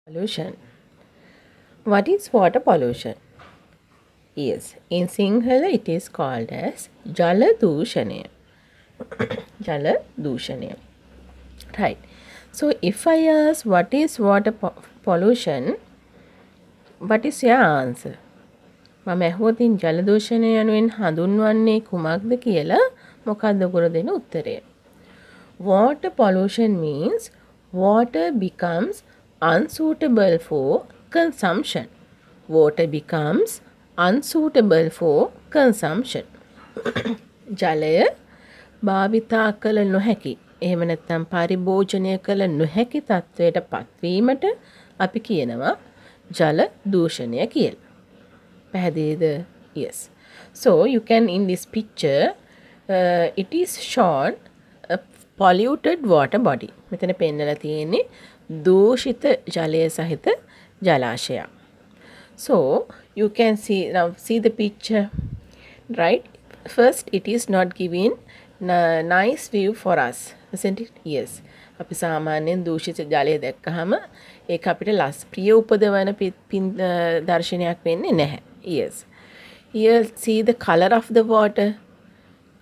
Pollution. What is water pollution? Yes, in Sinhala it is called as Jala Dushanaya. Jala Dushanaya. Right. So if I ask what is water pollution, what is your answer? මම ඇහුවොතින් ජල දූෂණය යනුවෙන් හඳුන්වන්නේ කුමක්ද කියලා මොකක්ද උගුර දෙන උත්තරය? Water pollution means water becomes unsuitable for consumption. Water becomes unsuitable for consumption. ජලය භාවිතා කළ නොහැකි. එහෙම නැත්නම් පරිභෝජනය කළ නොහැකි තත්වයට පත්වීමට අපි කියනවා ජල දූෂණය කියලා. පැහැදිලිද? Yes. So you can in this picture it is shown a polluted water body. මෙතන පෙන්නලා තියෙන්නේ දූෂිත ජලය සහිත ජලාශයක්. So you can see the picture, right? First it is not giving nice view for us, isn't it? Yes. අපි සාමාන්‍යයෙන් දූෂිත ජලය දැක්කහම ඒක අපිට ප්‍රිය උපදවන දර්ශනයක් වෙන්නේ නැහැ. Yes. Here see the color of the water.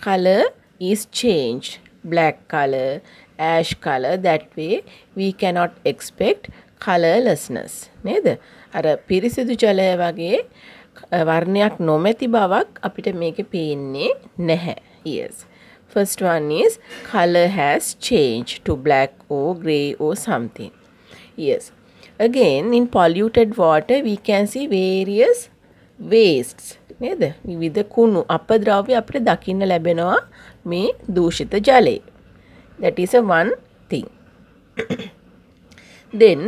Color is changed. Black color, ash color. That way we cannot expect colorlessness. නේද? අර පිරිසිදු ජලය වගේ වර්ණයක් නොමැති බවක් අපිට මේකේ පේන්නේ නැහැ. Yes. First one is color has changed to black or grey or something. Yes. Again, in polluted water we can see various wastes. නේද? විවිධ කුණු අපද්‍රව්‍ය අපිට දකින්න ලැබෙනවා මේ දූෂිත ජලයේ. That is one thing. Then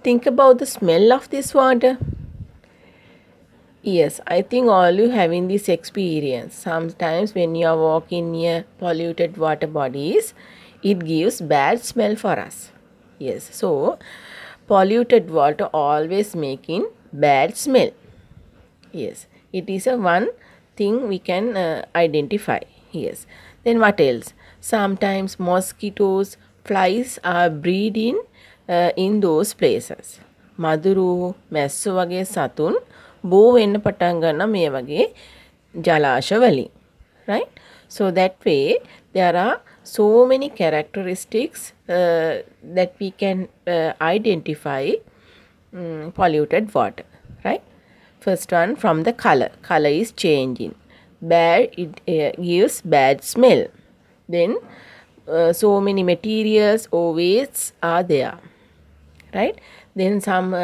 think about the smell of this water. Yes, I think all you having this experience. Sometimes when you are walking near polluted water bodies, it gives bad smell for us. Yes, so polluted water always making bad smell. Yes, it is one thing we can identify. Yes. Then what else? Sometimes mosquitoes, flies are breeding in those places. මදුරු මැස්සෝ වගේ සතුන් බෝ වෙන්න පටන් ගන්න මේ වගේ ජලාශ වලින්. Right? So that way there are so many characteristics that we can identify polluted water. Right? First one, from the color. Color is changing. Bad, it gives bad smell. Then so many materials or wastes are there. Right? Then some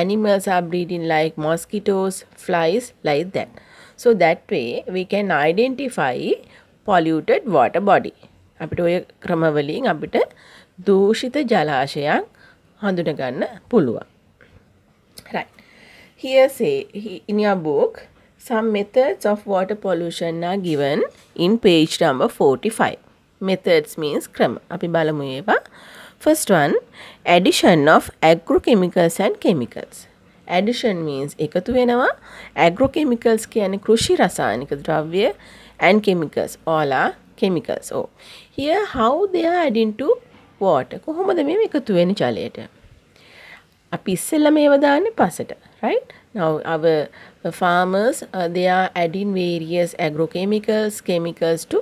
animals are breeding like mosquitoes, flies, like that. So that way we can identify polluted water body. අපිට ඔය ක්‍රමවලින් අපිට දූෂිත ජලාශයක් හඳුන ගන්න පුළුවන්. Right. Here say in your book some methods of water pollution are given in page number 45. Methods means ක්‍රම. අපි බලමු ඒවා. First one, addition of agrochemicals and chemicals. Addition means එකතු වෙනවා. Agrochemicals කියන්නේ කෘෂි රසායනික ද්‍රව්‍ය and chemicals all are chemicals. Oh, here how they are adding to water. කොහොමද මේ එකතු වෙන්නේ ජලයට? අපි ඉස්සෙල්ලා මේව දාන්නේ පසට. Right? Now our farmers they are adding various agrochemicals, chemicals to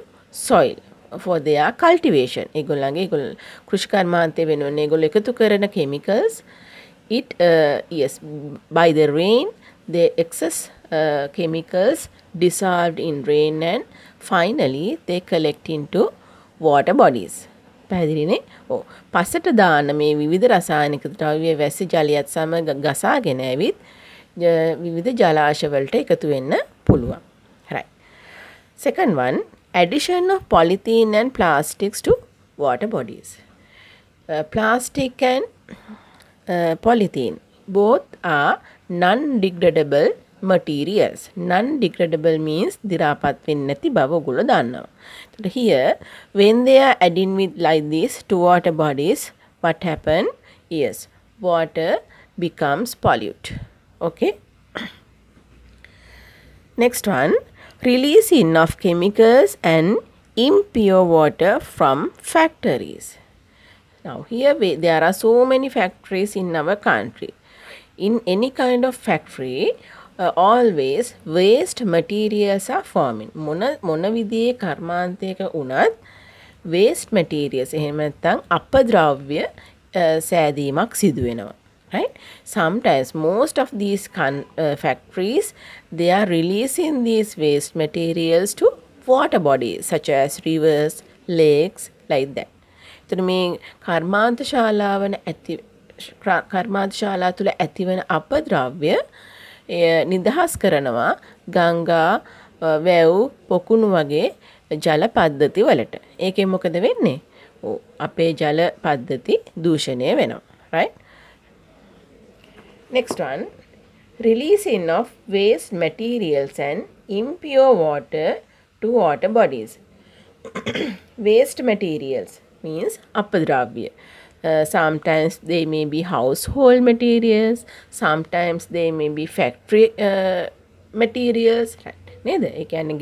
soil for their cultivation. ඒගොල්ලන්ගේ කෘෂි කර්මාන්තය වෙනුවෙන් ඒගොල්ලෝ එකතු කරන chemicals. It yes, by the rain the excess chemicals dissolved in rain and finally they collect into water bodies. පැහැදිලිනේ? ඔව්. පසට දාන මේ විවිධ රසායනික ද්‍රව්‍ය වැසි ජලයත් සමග ගසාගෙන ඇවිත් විවිධ ජලාශවලට එකතු වෙන්න පුළුවන්. Right. Second one, addition of polythene and plastics to water bodies. Plastic and polythene both are non-degradable materials. Non-degradable means දිරාපත් වෙන්නේ නැති බව ඔයගොල්ලෝ දන්නවා. So here when they are adding with like this to water bodies, what happen? Yes, water becomes polluted. Okay. Next one, releasing of chemicals and impure water from factories. Now here there are so many factories in our country. in any kind of factory, always waste materials are forming. මොන විදිහේ කර්මාන්තයක වුණත් waste materials එහෙම නැත්නම් අපද්‍රව්‍ය සෑදීමක් සිදු වෙනවා. Right? Sometimes most of these factories, they are releasing these waste materials to water bodies such as rivers, lakes, like that. එතන මේ කර්මාන්ත ශාලා තුළ ඇතිවන අපද්‍රව්‍ය නිදහස් කරනවා ගංගා, වැව්, පොකුණු වගේ ජල පද්ධති වලට. ඒකෙන් මොකද වෙන්නේ? අපේ ජල පද්ධති දූෂණය වෙනවා. Right? Next one, releasing of waste materials and impure water to water bodies. Waste materials means අපද්‍රව්‍ය. Sometimes they may be household materials, sometimes they may be factory materials. Right? නේද? ඒ කියන්නේ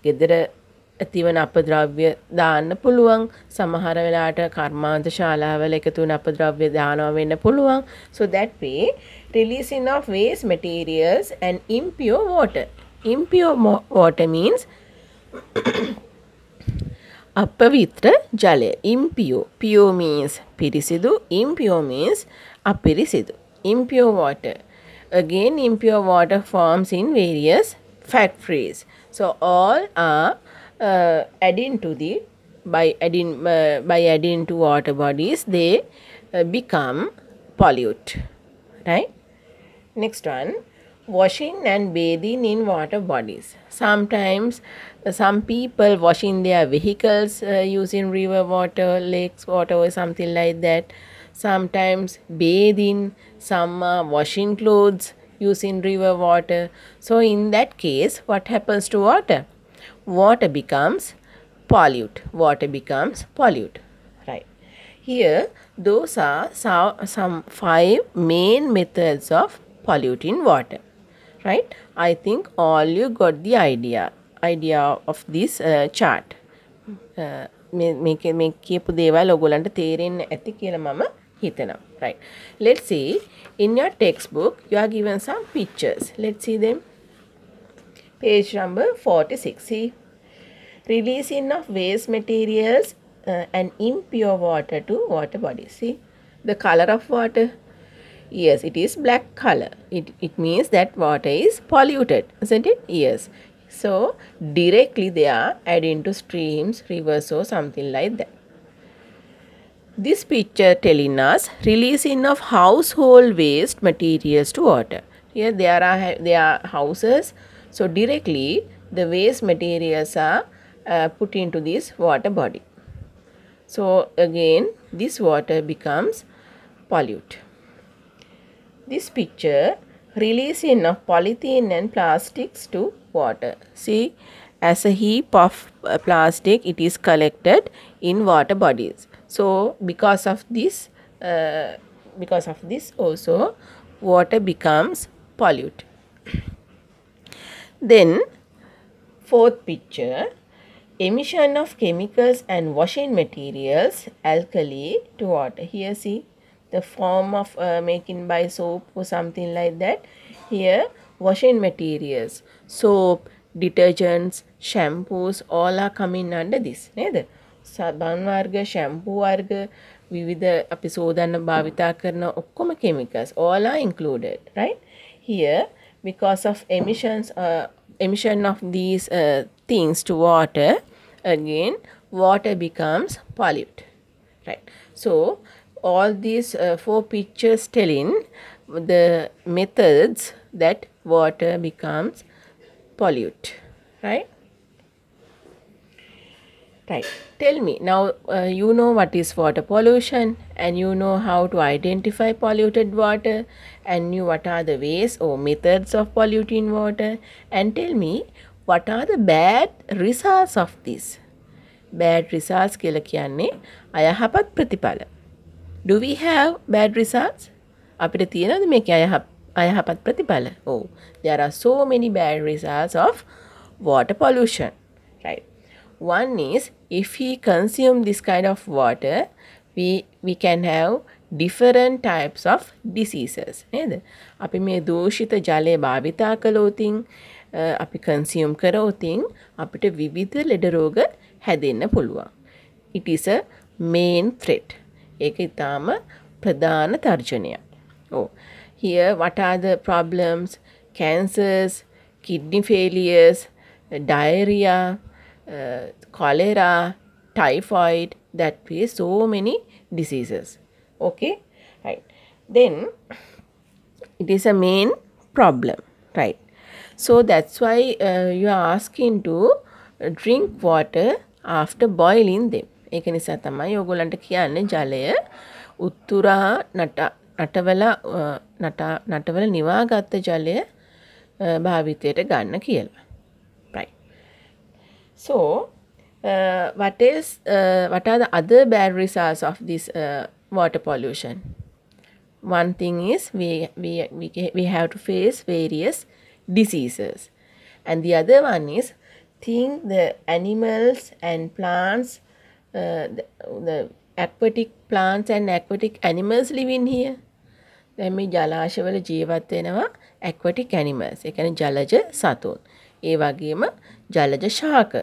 ගෙදර ඇතිවන අපද්‍රව්‍ය දාන්න පුළුවන්. සමහර වෙලාවට කර්මාන්ත ශාලාවල එකතු වෙන අපද්‍රව්‍ය දානවා වෙන්න පුළුවන්. So that way, releasing of waste materials and impure water. Impure water means අපවිත්‍ර ජලය. Impure. Pure means පිරිසිදු. Impure means අපිරිසිදු. Impure water. Again, impure water forms in various factories. So all are adding to by adding to water bodies, they become pollute. Right? Next one, washing and bathing in water bodies. Sometimes some people washing their vehicles using river water, lakes water or something like that. Sometimes bathing, some are washing clothes using river water. So in that case, what happens to water? Water becomes pollute. Water becomes pollute. Right. Here, those are some 5 main methods of polluting water. Right. I think all you got the idea of this chart. මේ කියපු දේවල් ඔයගොල්ලන්ට තේරෙන්න ඇති කියලා මම හිතනවා. Right. Let's see. In your textbook, you are given some pictures. Let's see them. Page number 46. See, releasing of waste materials and impure water to water bodies. See, the color of water. Yes, it is black color. It means that water is polluted, isn't it? Yes. So, directly they are adding to streams, rivers or something like that. This picture telling us releasing of household waste materials to water. Here there are houses. So, directly the waste materials are put into this water body. So, again this water becomes pollute. This picture, releasing of polythene and plastics to water. See, as a heap of plastic, it is collected in water bodies. So, because of this also, water becomes pollute. Then, fourth picture, emission of chemicals and washing materials, alkali to water. Here, see, the form of making by soap or something like that. Here, washing materials, soap, detergents, shampoos, all are coming under this. නේද? සබන් වර්ග, shampoo වර්ග, විවිධ අපි සෝදන්න භාවිතා කරන ඔක්කොම chemicals, all are included. Right? Here, because of emission of these things to water, again water becomes pollute. Right? So, all these 4 pictures telling the methods that water becomes pollute. Right? Right. Tell me now, you know what is water pollution, and you know how to identify polluted water, and you what are the ways or methods of polluting water, and tell me what are the bad results of this. Bad results කියලා කියන්නේ අයහපත් ප්‍රතිඵල. Do we have bad results? අපිට තියෙනවද මේකේ අයහපත් ප්‍රතිඵල? Oh, there are so many bad results of water pollution. Right. One is, if we consume this kind of water, we can have different types of diseases නේද? අපි මේ දූෂිත ජලය භාවිතා කළොතින් අපි consume කරොතින් අපිට විවිධ ලෙඩ රෝග හැදෙන්න පුළුවන්. It is a main threat. ඒක ඊටාම ප්‍රධාන තර්ජනයක්. Oh, here what are the problems? Cancers, kidney failures, diarrhea, cholera, typhoid, that way so many diseases. Okay, right. Then it is a main problem, right? So that's why you are asking to drink water after boiling them. ඒක නිසා තමයි ඔයගොල්ලන්ට කියන්නේ ජලය උතුරා නටවල නිවාගත් ජලය භාවිතයට ගන්න කියලා. Right. So what are the other bad results of this water pollution? One thing is we have to face various diseases, and the other one is the animals and plants, the aquatic plants and aquatic animals live in here. දැන් මේ ජලාශවල ජීවත් වෙනවා aquatic animals. ඒ කියන්නේ ජලජ සතුන්. ඒ වගේම ජලජ ශාක.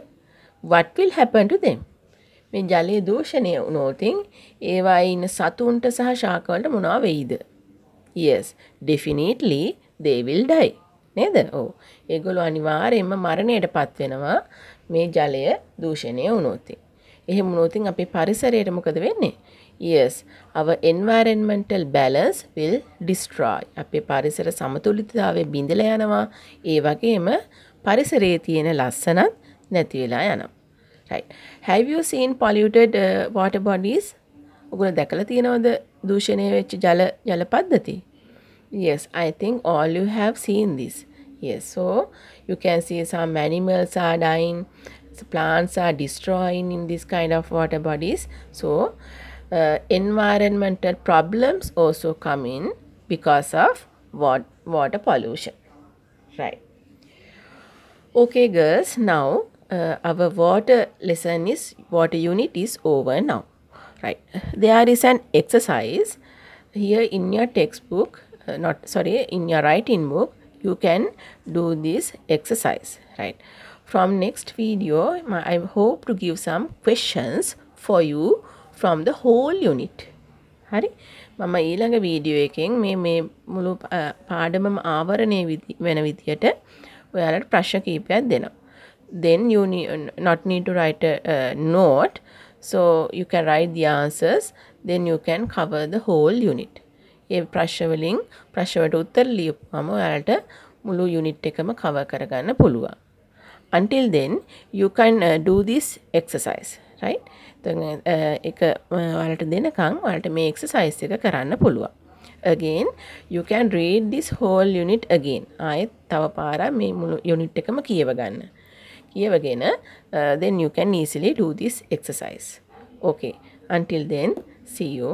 What will happen to them? මේ ජලයේ දූෂණය වුණොත් ඒවායේ ඉන්න සතුන්ට සහ ශාකවලට මොනවා වෙයිද? Yes, definitely they will die. නේද? ඔව්. ඒගොල්ලෝ අනිවාර්යයෙන්ම මරණයටපත් වෙනවා මේ ජලය දූෂණය වුණොත්. එහෙම වුණොත් අපේ පරිසරයට මොකද වෙන්නේ? Yes, our environmental balance will destroy. අපේ පරිසර සමතුලිතතාවය බිඳලා යනවා. ඒ වගේම පරිසරයේ තියෙන ලස්සනත් නැති වෙලා යනවා. Right. Have you seen polluted water bodies? ඔයගොල්ලෝ දැකලා තියෙනවද දූෂණය වෙච්ච ජල පද්ධති? Yes, I think all you have seen this. Yes, so you can see some animals are dying, plants are destroying in this kind of water bodies. So environmental problems also come in because of water pollution. Right. Okay girls, now our water unit is over now. Right. There is an exercise here in your textbook, in your writing book. You can do this exercise. Right. From next video, I hope to give some questions for you from the whole unit. හරි මම ඊළඟ video එකෙන් මේ මුළු පාඩමම ආවරණය වෙන විදියට ඔයාලට ප්‍රශ්න කීපයක් දෙනවා. Then you not need to write a note, so you can write the answers, then you can cover the whole unit. ඒ ප්‍රශ්නවලට උත්තර ලියපුවම ඔයාලට මුළු unit එකම cover කරගන්න පුළුවන්. Until then you can do this exercise, right? එක ඔයාලට දෙනකන් ඔයාලට මේ exercise එක කරන්න පුළුවන්. Again you can read this whole unit again. ආයෙත් තව පාරක් මේ මුළු unit එකම කියවගන්න. කියවගෙන then you can easily do this exercise. Okay, until then, see you.